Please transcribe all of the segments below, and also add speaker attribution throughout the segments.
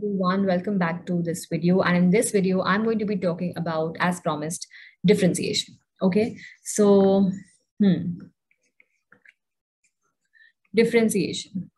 Speaker 1: Everyone, welcome back to this video. And in this video, I'm going to be talking about, as promised, differentiation. Okay, so differentiation.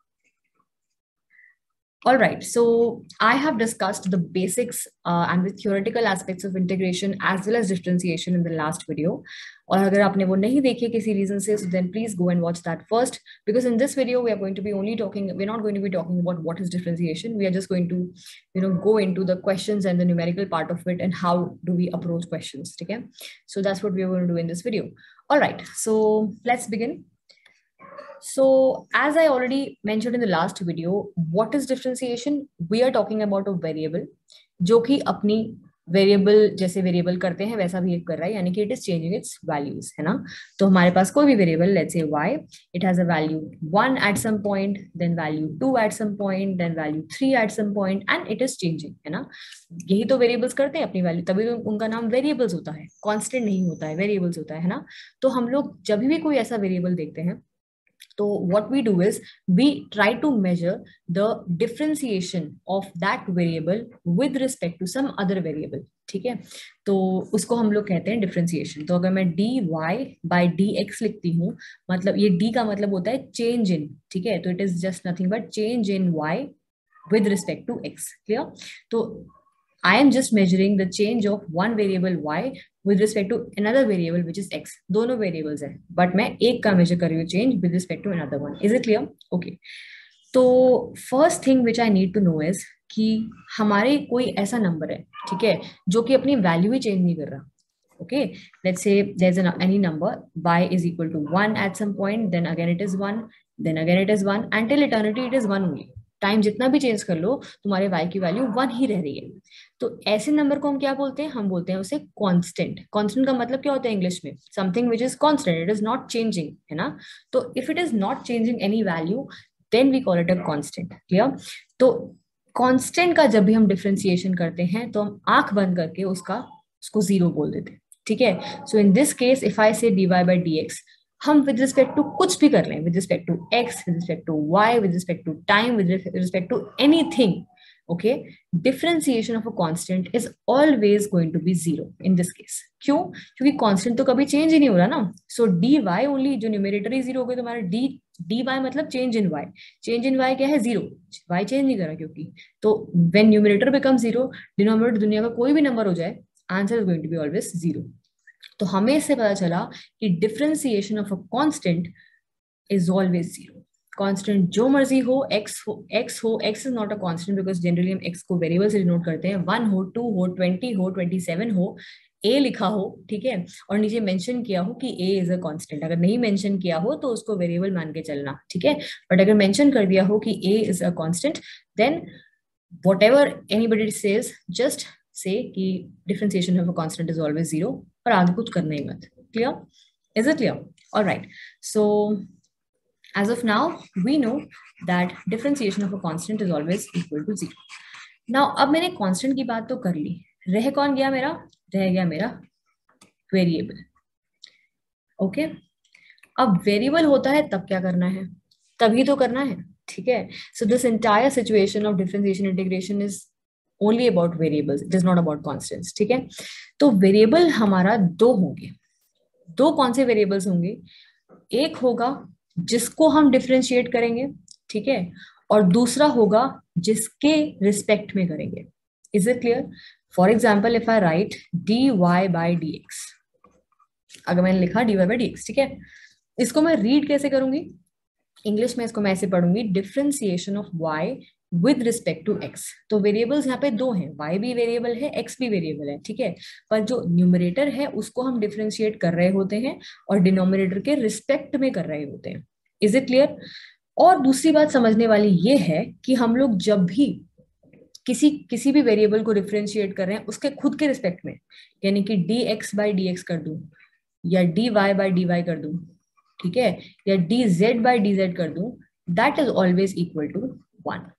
Speaker 1: All right, so I have discussed the basics and the theoretical aspects of integration as well as differentiation in the last video. और अगर आपने वो नहीं देखी किसी reason से, so then please go and watch that first. Because in this video we are going to be only talking, we're not going to be talking about what is differentiation. We are just going to, go into the questions and the numerical part of it and how do we approach questions. Okay, so that's what we are going to do in this video. All right, so let's begin. So as I already mentioned in the last video, what is differentiation? We are talking about a variable जो कि अपनी variable जैसे variable करते हैं वैसा behave कर रहा है, यानी कि it is changing its values, है ना। तो हमारे पास कोई भी variable, let's say y, it has a value 1 at some point, then value 2 at some point, then value 3 at some point, and it is changing, है ना। यही तो वेरिएबल्स करते हैं अपनी वैल्यू, तभी तो उनका नाम वेरिएबल्स होता है, कांस्टेंट नहीं होता है, वेरिएबल्स होता है ना। तो हम लोग जब भी कोई ऐसा वेरिएबल देखते हैं, so what we do is we try to measure the differentiation of that variable with respect to some other variable. ठीक है, तो उसको हम लोग कहते हैं डिफरेंशिएशन। तो अगर मैं dy by dx लिखती हूँ, मतलब ये d का मतलब होता है चेंज इन, ठीक है, तो it is just nothing but change in y with respect to x. Clear? तो I am just measuring the change of one variable y with respect to another variable which is x. दोनों variables हैं, but मैं एक का measure कर रही हूँ change with respect to another one. Is it clear? Okay. तो first thing which I need to know is कि हमारे कोई ऐसा number है, ठीक है, जो कि अपनी value ही change नहीं कर रहा. Okay, let's say there's any number y is equal to 1 at some point, then again it is 1, then again it is 1, until eternity it is 1 only. Time जितना भी चेंज कर लो, तुम्हारे y की value 1 ही रह रही है। तो ऐसे नंबर को हम क्या बोलते हैं? हम बोलते हैं उसे कांस्टेंट। कांस्टेंट का मतलब क्या होता है इंग्लिश में? Something which is constant, it is not changing, है ना। तो if it is not changing any value, then we call it a constant. Clear? तो कांस्टेंट का जब भी हम डिफरेंशिएशन करते हैं तो हम आंख बंद करके उसको जीरो बोल देते हैं, ठीक है। So in this case if I say dy by dx, हम विद रिस्पेक्ट टू कुछ भी कर लें, with respect to x, with respect to y, with respect to time, with respect to anything, okay, differentiation of a constant is always going to be zero in this case. क्यों? क्योंकि constant तो कभी change ही नहीं हो रहा ना। so dy only, जो numerator ही zero हो गया, तुम्हारा dy मतलब change in y, change in y क्या है? zero, y change नहीं कर रहा क्योंकि। तो when numerator becomes zero, denominator दुनिया का कोई भी नंबर हो जाए, answer is going to be always zero. तो हमें इससे पता चला कि differentiation of a constant is always zero. Constant जो मर्जी हो, x हो, x is not a constant because generally हम x को वेरिएबल से डिनोट करते हैं। 1 हो, 2 हो, 20 हो, 27 हो, a लिखा हो, ठीक है, और नीचे मेंशन किया हो कि a इज अ कांस्टेंट। अगर नहीं मेंशन किया हो तो उसको वेरिएबल मान के चलना, ठीक है। बट अगर मेंशन कर दिया हो कि a is a constant, then whatever anybody says, just say कि differentiation of a constant is always zero, और आगे कुछ करना ही मत। Clear? Is it clear? Alright, so as of now, we know that differentiation of a constant is always equal to zero. Now, अब मैंने constant की बात तो कर ली, रह कौन गया मेरा? रह गया मेरा variable. Okay? अब variable होता है तब क्या करना है? तभी तो करना है, ठीक है। So this entire situation of differentiation integration is only about variables. It is not about constants, ठीक है। तो variable हमारा दो होंगे। दो कौन से variables होंगे? एक होगा जिसको हम डिफरेंशिएट करेंगे, ठीक है, और दूसरा होगा जिसके रिस्पेक्ट में करेंगे। Is it clear? For example, if I right dy by dx, अगर मैंने लिखा dy by dx, ठीक है, इसको मैं रीड कैसे करूंगी? इंग्लिश में इसको मैं ऐसे पढ़ूंगी, differentiation of y with respect to x। तो वेरिएबल्स यहाँ पे दो हैं, y भी वेरिएबल है, x भी वेरिएबल है, ठीक है, पर जो न्यूमरेटर है उसको हम डिफरेंशिएट कर रहे होते हैं और डिनोमिनेटर के रिस्पेक्ट में कर रहे होते हैं। Is it clear? और दूसरी बात समझने वाली ये है कि हम लोग जब भी किसी भी वेरिएबल को डिफरेंशिएट कर रहे हैं उसके खुद के रिस्पेक्ट में, यानी कि dx by dx कर दूं या dy by dy कर दूं, ठीक है, या dz by dz कर दूं, that is always equal to 1,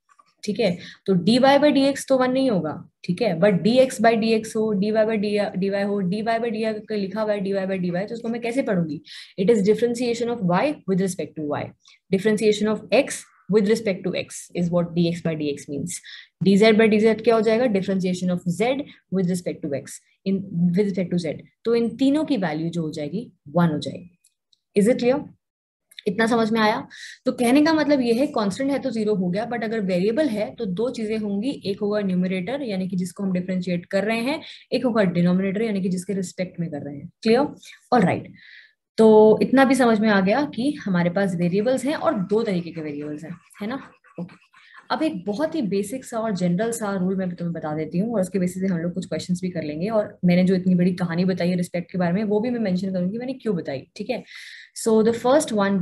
Speaker 1: ठीक है। तो dy by dx तो 1 नहीं होगा, ठीक है, बट dx by dx हो, dy by dy हो, dy by dy लिखा हुआ है dy by dy, तो उसको मैं कैसे पढ़ूंगी? It is differentiation of y with respect to y, differentiation of x with respect to x is what dx by dx means. dz by dz क्या हो जाएगा, differentiation of z with respect to x in with respect to z. तो इन तीनों की value जो हो जाएगी 1 हो जाएगी. Is it clear? इतना समझ में आया? तो कहने का मतलब ये है कांस्टेंट है तो जीरो हो गया, बट अगर वेरिएबल है तो दो चीजें होंगी, एक होगा न्यूमरेटर यानी कि जिसको हम डिफरेंशिएट कर रहे हैं, एक होगा डिनोमिनेटर यानी कि जिसके रिस्पेक्ट में कर रहे हैं. क्लियर? ऑलराइट. तो इतना भी समझ में आ गया कि हमारे पास वेरिएबल्स हैं और दो तरीके के वेरिएबल्स हैं, है ना? ओके. अब एक बहुत ही बेसिक सा और जनरल सा रूल मैं तुम्हें बता देती हूँ और उसके बेसिस से हम लोग कुछ क्वेश्चंस भी कर लेंगे. और मैंने जो इतनी बड़ी कहानी बताई है रिस्पेक्ट के बारे में वो भी मैं मेंशन करूंगी मैंने क्यों बताई. ठीक है? सो the first rule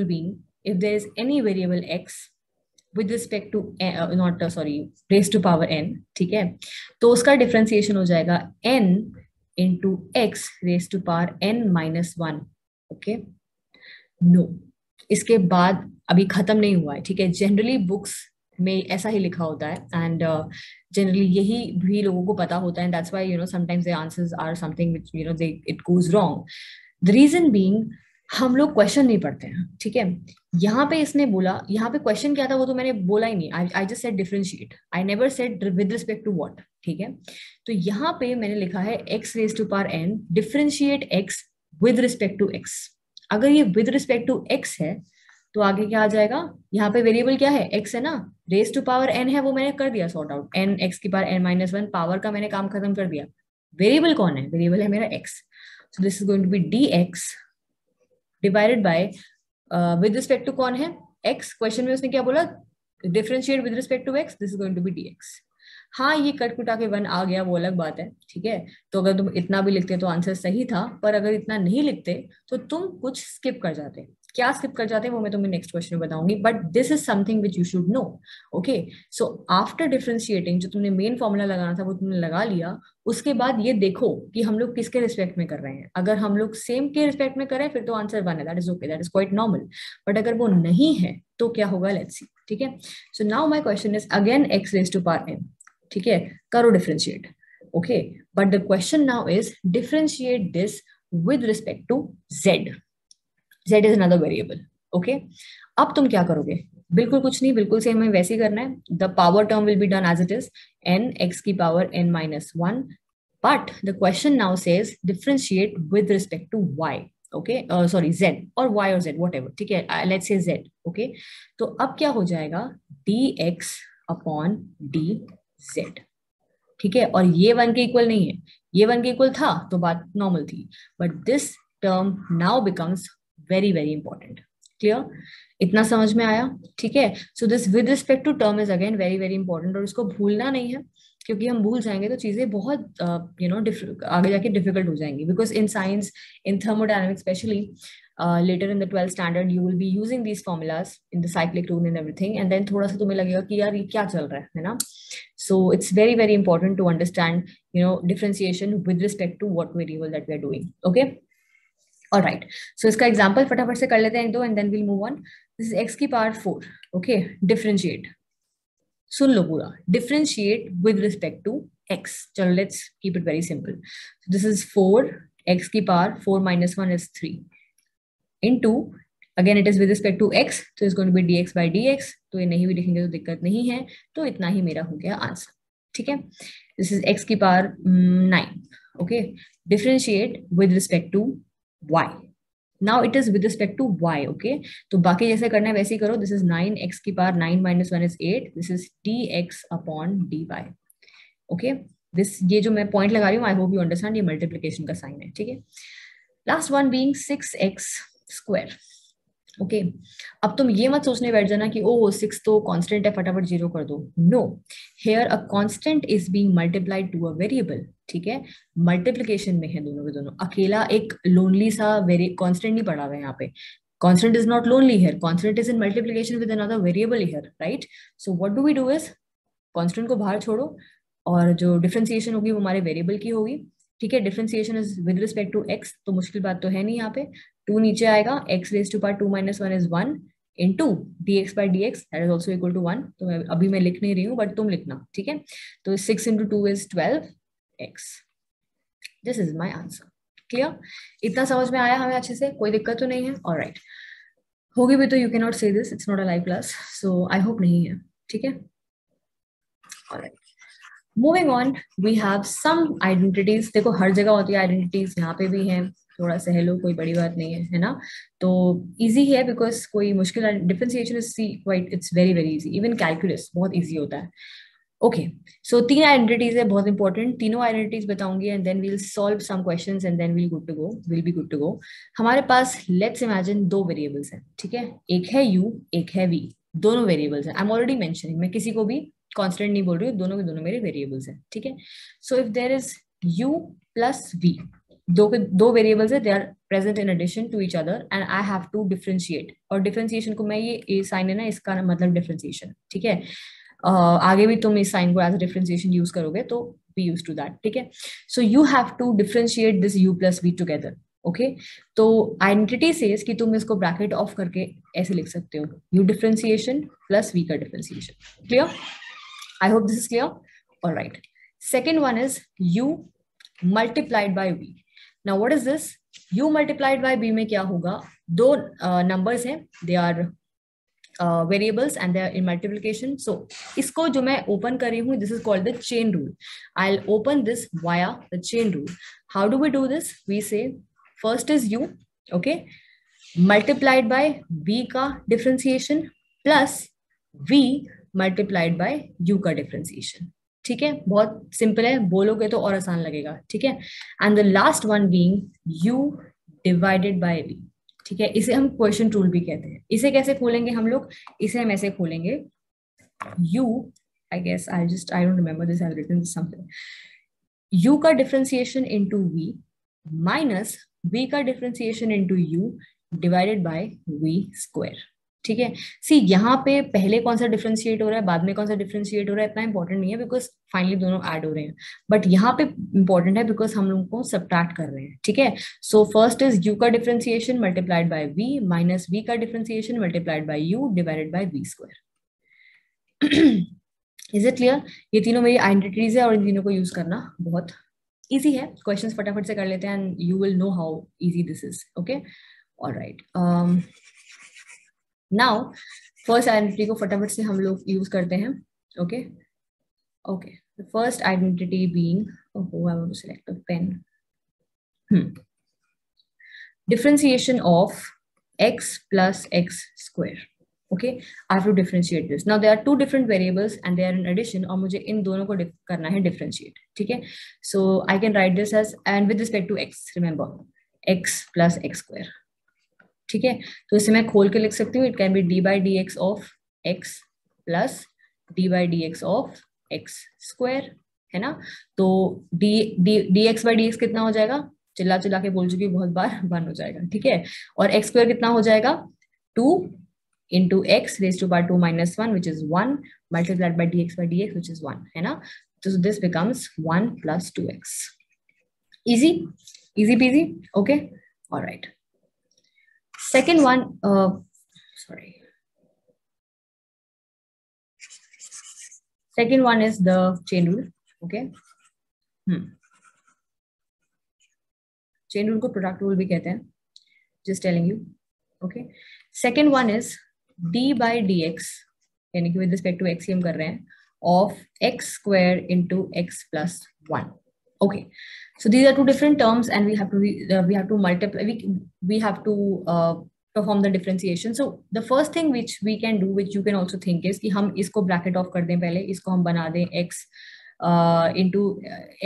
Speaker 1: being, if there is any variable x with respect to not sorry raised to power n, ठीक है, तो उसका डिफरेंशिएशन हो जाएगा n into x raised to power n minus 1. Okay. No, इसके बाद अभी खत्म नहीं हुआ है. ठीक है? जनरली बुक्स में ऐसा ही लिखा होता है एंड जनरली यही भी लोगों को पता होता है. That's why sometimes the answers are something which they it goes wrong. The reason being हम लोग क्वेश्चन नहीं पढ़ते हैं. ठीक है? यहाँ पे इसने बोला, यहाँ पे क्वेश्चन क्या था वो तो मैंने बोला ही नहीं. I just said differentiate, I never said with respect to what. ठीक है? तो यहाँ पे मैंने लिखा है x raise to power n differentiate x with respect to x. अगर ये विद रिस्पेक्ट टू x है तो आगे क्या आ जाएगा, यहाँ पे वेरिएबल क्या है, x है ना, रेज टू पावर n है वो मैंने कर दिया सॉर्ट आउट, n x की पावर n माइनस 1 पावर का मैंने काम खत्म कर दिया. वेरिएबल कौन है, वेरिएबल है मेरा x. So this is going to be dx divided by with respect to कौन है, x. क्वेश्चन में उसने क्या बोला, differentiate with respect to x, this is going to be dx. हाँ, ये कट कुटा के 1 आ गया वो अलग बात है. ठीक है? तो अगर तुम इतना भी लिखते तो आंसर सही था, पर अगर इतना नहीं लिखते तो तुम कुछ स्किप कर जाते. क्या स्किप कर जाते हैं वो मैं तुम्हें नेक्स्ट क्वेश्चन में बताऊंगी, but this is something which you should know. Okay. So after differentiating जो तुमने मेन फॉर्मूला लगाना था वो तुमने लगा लिया. उसके बाद ये देखो कि हम लोग किसके रिस्पेक्ट में कर रहे हैं. अगर हम लोग सेम के रिस्पेक्ट में करें फिर तो आंसर 1 है, that is okay, that is quite normal. But अगर वो नहीं है तो क्या होगा, लेट्स सी. ठीक है? So now my question is again x raise to power n. ठीक है? करो differentiate. Okay. But the question now is differentiate this with respect to z. z is another variable. Okay. अब तुम क्या करोगे, बिल्कुल कुछ नहीं, बिल्कुल सेम हमें वैसे ही करना है. The power term will be done as it is n x की power n minus 1. But the question now says differentiate with respect to y. Okay, sorry, z or y or z, whatever. ठीक है? Let's say z. Okay. तो अब क्या हो जाएगा, dx upon dz. ठीक है? और ये 1 के इक्वल नहीं है, ये 1 के इक्वल था तो बात नॉर्मल थी, but this term now becomes very very important. Clear? इतना समझ में आया? ठीक है? So this with respect to term is again very very important और इसको भूलना नहीं है, क्योंकि हम भूल जाएंगे तो चीजें बहुत आगे जाके डिफिकल्ट हो जाएंगी. Because in science, in thermodynamics specially, later in the 12th standard you will be using these formulas in the cyclic rule and everything, and then थोड़ा सा तुम्हें लगेगा कि यार ये क्या चल रहा है ना. So it's very very important to understand differentiation with respect to what variable that we are doing. Okay. All right. So इसका एग्जाम्पल फटाफट से कर लेते हैं एक दो, and then will move on. This is x की पावर 4. ओके. डिफरेंशिएट, सुन लो पूरा, differentiate with respect to x. चलो let's keep it very simple. This is 4 x की power 4 minus 1 is 3 into, again it is with respect to x, तो is going to be dx by dx. तो ये नहीं भी लिखेंगे तो दिक्कत नहीं है. तो इतना ही मेरा हो गया आंसर. ठीक है? दिस इज x की power 9. Okay. Differentiate with respect to y. Now it is with respect to y. Okay. तो बाकी जैसे करना है वैसे ही करो. This is 9 x की power 9 minus 1 is 8. This is dx upon dy. Okay. This ये जो मैं पॉइंट लगा रही हूँ, I hope you understand, ये मल्टीप्लीकेशन का साइन है. ठीक है? Last one being 6x square. Okay. अब तुम ये मत सोचने बैठ जाना कि ओ 6 तो कांस्टेंट है फटाफट 0 कर दो. No, here a constant is being multiplied to a variable. ठीक है? मल्टीप्लिकेशन में है दोनों के दोनों. अकेला एक लोनली सा वेरी कांस्टेंट नहीं पड़ा हुआ है यहाँ पे. Constant is not lonely here, constant is in multiplication with another variable here, right? So what do we do is, constant को बाहर छोड़ो और जो डिफरेंशिएशन होगी वो हमारे वेरिएबल की होगी. ठीक है? Differentiation is with respect to x, तो मुश्किल बात तो है नहीं यहाँ पे. 2 नीचे आएगा, x raise to power 2 minus 1 is 1 into dx by dx, that is also equal to 1. तो अभी मैं लिख नहीं रही हूँ बट तुम लिखना. ठीक है? तो 6 into 2 is 12x. This is my answer. Clear? इतना समझ में आया हमें अच्छे से, कोई दिक्कत तो नहीं है? ऑलराइट. होगी भी तो you can not say this, it's not a live class, so I hope नहीं है, ठीक है। Alright, moving on, we have some identities. देखो हर जगह होती है आइडेंटिटीज, यहाँ पे भी है, थोड़ा सह लो, कोई बड़ी बात नहीं है ना। तो इजी है बिकॉज कोई मुश्किल, differentiation is see quite, it's very very easy, even calculus बहुत इजी होता है। ओके, सो तीन आइडेंटिटीज है बहुत इंपॉर्टेंट, तीनों आइडेंटिटीज बताऊंगी and then we'll solve some questions and then will be good to go. हमारे पास लेट्स इमेजिन दो वेरिएबल्स हैं, ठीक है, एक है u, एक है v, दोनों वेरिएबल्स हैं। आई एम ऑलरेडी मेंशनिंग, मैं किसी को भी कांस्टेंट नहीं बोल रही हूँ, दोनों के दोनों मेरे वेरिएबल्स हैं, ठीक है। So if there is u plus v, दो वेरिएबल्स है, they are present in addition to each other and I have to differentiate. और डिफरेंशिएशन को मैं ये साइन है ना, इसका मतलब डिफरेंशिएशन, ठीक है। आगे भी तुम इस साइन को एज अ डिफरेंशिएशन यूज करोगे तो बी यूज टू दैट, ठीक है। So you have to differentiate this u plus v together, okay. तो आइडेंटिटी सेज कि तुम इसको ब्रैकेट ऑफ करके ऐसे लिख सकते हो, u डिफरेंशिएशन प्लस v का differentiation. Clear? I hope this is clear. Alright, second one is u multiplied by v। Now what is this? u multiplied by v में क्या होगा, दो नंबर्स हैं, they are variables and they are in multiplication. So इसको जो मैं open कर रही हूँ, this is called the chain rule. I'll open this via the chain rule. How do we do this? We say first is u, okay, multiplied by v का differentiation plus v multiplied by u का differentiation. ठीक है, बहुत simple है, बोलोगे तो और आसान लगेगा, ठीक है। And the last one being u divided by v, ठीक है। इसे हम क्वेश्चन रूल भी कहते हैं। इसे कैसे खोलेंगे हम लोग? इसे हम ऐसे खोलेंगे, u, I guess I don't remember this, I have written something, u का differentiation into v minus v का differentiation into u divided by v square, ठीक है। सी यहाँ पे पहले कौन सा डिफरेंशिएट हो रहा है, बाद में कौन सा डिफरेंशिएट हो रहा है, इतना इंपॉर्टेंट नहीं है बिकॉज फाइनली दोनों ऐड हो रहे हैं, बट यहाँ पे इंपॉर्टेंट है बिकॉज हम लोगों को सब्ट्रैक्ट कर रहे हैं, ठीक है। सो फर्स्ट इज u का differentiation multiplied by v minus v का differentiation multiplied by u divided by v square. Is it clear? ये तीनों मेरी आइडेंटिटीज है और इन तीनों को यूज करना बहुत इजी है। क्वेश्चंस फटाफट से कर लेते हैं and you will know how easy this is, okay. Alright, now first identity को फटाफट से हम लोग यूज करते हैं, okay okay. The first identity being, oh I want to select a pen, differentiation of x plus x square, okay, I have to differentiate this. Now there are two different variables and they are in addition और मुझे इन दोनों को करना है differentiate, ठीक है। So I can write this as, and with respect to x, remember x plus x square, ठीक है। तो इसे मैं खोल के लिख सकती हूँ, it can be d by dx of x plus d by dx of x square, है ना। तो dx by dx कितना हो जाएगा, चिल्ला चिल्ला के बोल चुकी बहुत बार, 1 हो जाएगा, ठीक है। और x स्क्वायर कितना हो जाएगा, 2 into x raised to power 2 minus 1 which is 1 multiplied by dx by dx which is 1, है ना। So this becomes 1 plus 2x. Easy, easy peasy, okay. All right, second one, sorry, second one is the chain rule, okay. Chain rule को product rule भी कहते हैं, just telling you, okay. Second one is d by D x, यानी कि with respect to x ही हम कर रहे हैं, of x square into x plus 1, okay. So these are two different terms and we have to multiply, we have to perform the differentiation. So the first thing which we can do, which you can also think, is कि हम इसको bracket off कर दें, पहले इसको हम बना दें x into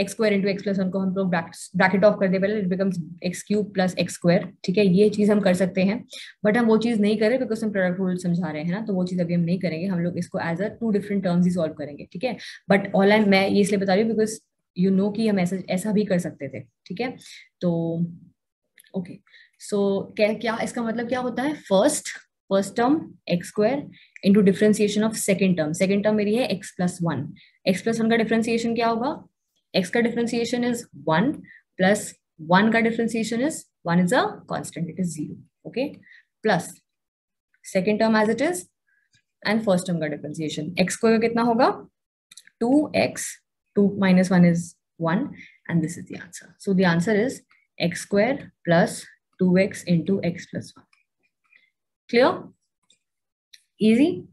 Speaker 1: x square into x plus 1 को हम लोग ब्रैकेट ऑफ कर दे पहले, it becomes x cube plus x square, ठीक है। ये चीज हम कर सकते हैं बट हम वो चीज नहीं करें बिकॉज हम प्रोडक्ट रूल समझा रहे हैं ना, तो वो चीज अभी हम नहीं करेंगे, हम लोग इसको as a two different terms ही सॉल्व करेंगे, ठीक है। बट ऑनलाइन मैं ये इसलिए बता रही हूँ बिकॉज यू नो कि हम ऐसा भी कर सकते थे, ठीक है। तो ओके, सो क्या इसका मतलब क्या होता है, first term x square into differentiation of second term मेरी है x प्लस 1, x प्लस 1 का डिफरेंशिएशन क्या होगा, x का डिफरेंशिएशन इज 1 प्लस 1 का differentiation is 1 is a constant, it is 0, okay, plus second term as it is and first term का differentiation x square कितना होगा, 2x, 2 minus 1 is 1 and this is the answer. So the answer is x square plus 2x into x plus 1. Clear? Easy?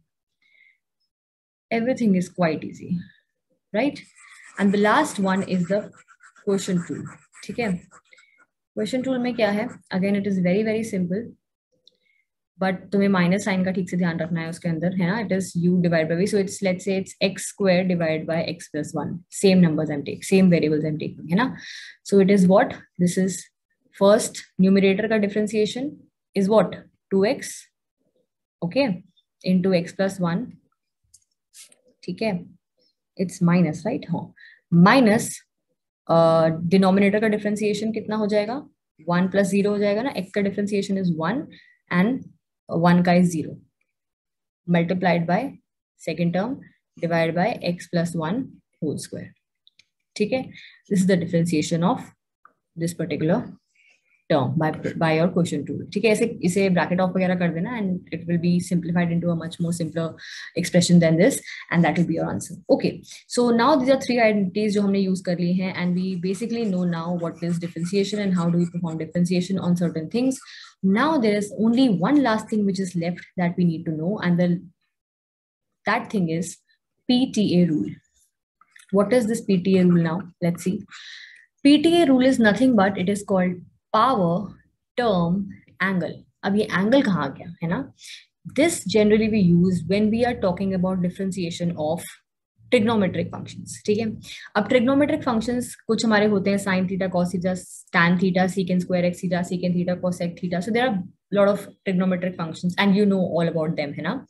Speaker 1: Everything is quite easy, right? And the last one is the quotient rule. ठीक है? Question tool में क्या है? Again it is very very simple, but तुम्हें minus sign का ठीक से ध्यान रखना है उसके अंदर, है ना? It is u divide by v, so it's let's say it's x square divide by x plus 1. Same numbers I am taking, same variables I am taking, है ना? So it is what, this is first numerator का differentiation is what, 2x, okay, into x plus 1. ठीक है, it's minus, right? हाँ, minus denominator का differentiation कितना हो जाएगा? 1 प्लस 0 हो जाएगा ना. x का डिफरेंशिएशन इज 1 एंड 1 का is 0, multiplied by second term divide by x plus 1 whole square. ठीक है, this is the differentiation of this particular term by your quotient rule. ठीक है, ऐसे इसे ब्रैकेट ऑफ वगैरह कर देना and it will be simplified into a much more simpler expression than this, and that will be your answer. Okay, so now these are three identities जो हमने use कर ली हैं, and we basically know now what is differentiation and how do we perform differentiation on certain things. Now there is only one last thing which is left that we need to know, and that thing is PTA rule. What is this PTA rule now? Let's see. PTA rule is nothing but it is called power term angle. अब ये angle कहाँ आ गया, है ना? This generally we use when we are talking about differentiation of trigonometric functions. ठीक है, अब ट्रिग्नोमेट्रिक फंक्शंस कुछ हमारे होते हैं sine theta, cos theta, tan theta, second square x theta, second theta, cosec theta. So there are lot of trigonometric functions and you know all about them, है ना?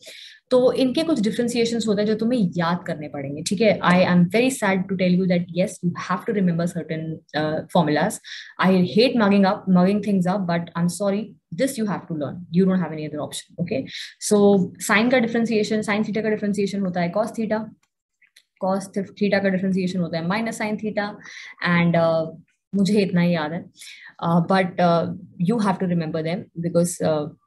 Speaker 1: तो इनके कुछ डिफरेंशिएशंस होते हैं जो तुम्हें याद करने पड़ेंगे. ठीक है, I am very sad to tell you that yes you have to remember certain formulas. I hate mugging things up, but I'm sorry, this you have to learn. You don't have any other option. Okay, so sin का differentiation, sin theta का differentiation होता है cos theta, cos theta का differentiation होता है minus sine theta, and मुझे इतना ही याद है, but you have to remember them because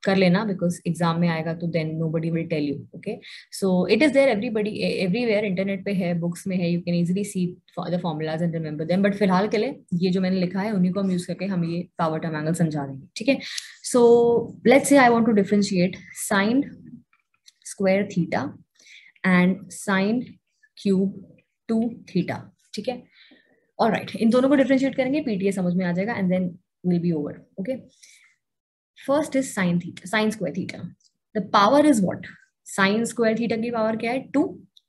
Speaker 1: कर लेना, बिकॉज एग्जाम में आएगा तो then nobody will tell you. Okay, so it is there everywhere, internet पे है, बुक्स में है, you can easily see the formulas and remember them. But फिलहाल के लिए ये जो मैंने लिखा है उन्हीं को हम यूज करके हम ये पावर टर्म एंगल समझा देंगे. ठीक है, so let's say I want to differentiate sine square theta and sine cube 2 theta. ठीक है, ऑलराइट, इन दोनों को डिफरेंशिएट करेंगे, पीटीए समझ में आ जाएगा and then will be over. Okay, first is sine theta, sine square theta. The power is what? Sine square theta की पावर क्या है? 2.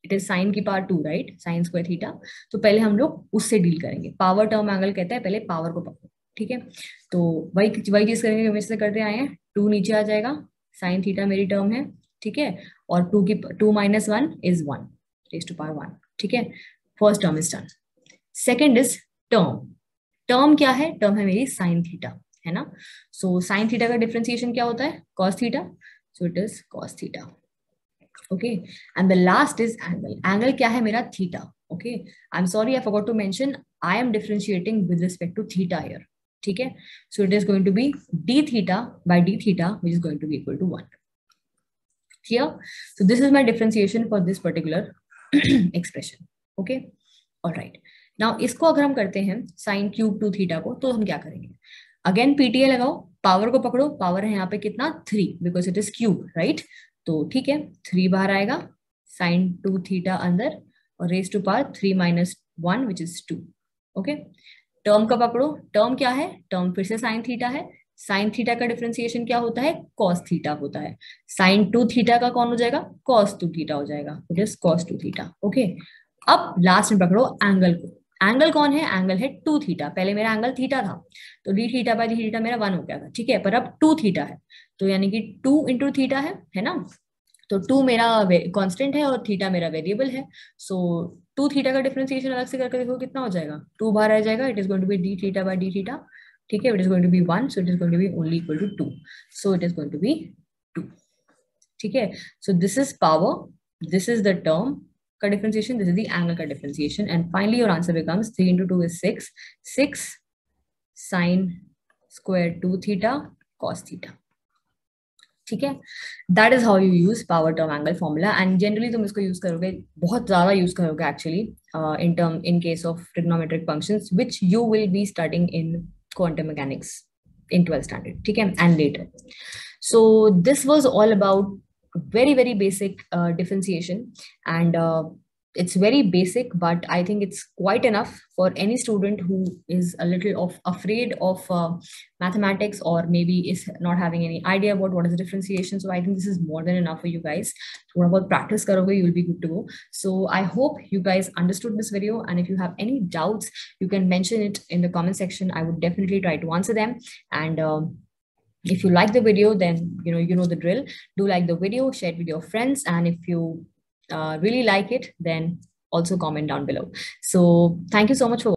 Speaker 1: इट इज साइन की power 2, right? Sine square theta. तो पहले हम लोग उससे डील करेंगे. पावर टर्म एंगल कहता है पहले पावर को पकड़ो. ठीक है, तो वही चीज करेंगे हमेशा से करते आए हैं. 2 नीचे आ जाएगा, साइन थीटा मेरी टर्म है. ठीक है, और 2 minus 1 is 1 raise to power 1. ठीक है, first term is done. Second is term. Term क्या है? टर्म है मेरी साइन थीटा, है ना? सो साइन थीटा का डिफरेंशिएशन क्या होता है? Cos theta. So it is cos theta. Okay, and the last is angle. Angle क्या है मेरा? Theta. Okay, I am sorry, I forgot to mention, I am differentiating with respect to theta here. ठीक है, so it is going to be D theta by D theta which is going to be equal to 1. Clear? So this is my differentiation for this particular expression. Okay, all right. Now इसको अगर हम करते हैं sin cube 2 theta को, तो हम क्या करेंगे? अगेन पीटीए लगाओ, पावर को पकड़ो. पावर है यहाँ पे कितना? 3, because it is cube, right? तो ठीक है, 3 बाहर आएगा, sin 2 थीटा अंदर, और raise to power 3 minus 1 which is 2. Okay, term का पकड़ो. टर्म क्या है? टर्म फिर से साइन थीटा है. साइन थीटा का डिफरेंशिएशन क्या होता है? कॉस थीटा होता है. साइन 2 थीटा का कौन हो जाएगा? कॉस 2 थीटा हो जाएगा. It is cos 2 theta. Okay, अब लास्ट में पकड़ो एंगल को. एंगल कौन है? एंगल है 2 थीटा. पहले मेरा एंगल थीटा था, तो D theta by D theta मेरा 1 हो गया था. ठीक है, पर अब 2 थीटा है, तो यानी कि 2 इंटू थीटा है ना? तो 2 मेरा कांस्टेंट है और थीटा मेरा वेरिएबल है. सो 2 थीटा का डिफरेंशिएशन अलग से करके देखो कितना हो जाएगा. 2 बाहर आ जाएगा. It is going to be D theta by D theta. ठीक है, it is going to be 1, so it is going to be only equal to 2. So it is going to be 2. ठीक है, so this is power, this is the term का differentiation, this is the angle का differentiation, and finally your answer becomes 3 into 2 is 6. 6 sin square 2 theta cos theta. ठीक है, that is how you use power term angle formula. And generally तुम इसको use करोगे, बहुत ज्यादा use करोगे actually, in case of trigonometric functions which you will be studying in quantum mechanics. in 12th standard, okay, and later. So this was all about very basic differentiation, and it's very basic, but I think it's quite enough for any student who is a little of afraid of mathematics, or maybe is not having any idea about what is differentiation. So I think this is more than enough for you guys. थोड़ा बहुत practice करोगे, you'll be good to go. So I hope you guys understood this video, and if you have any doubts, you can mention it in the comment section. I would definitely try to answer them. And if you like the video, then you know the drill. Do like the video, share it with your friends, and if you really like it, then also comment down below. So thank you so much for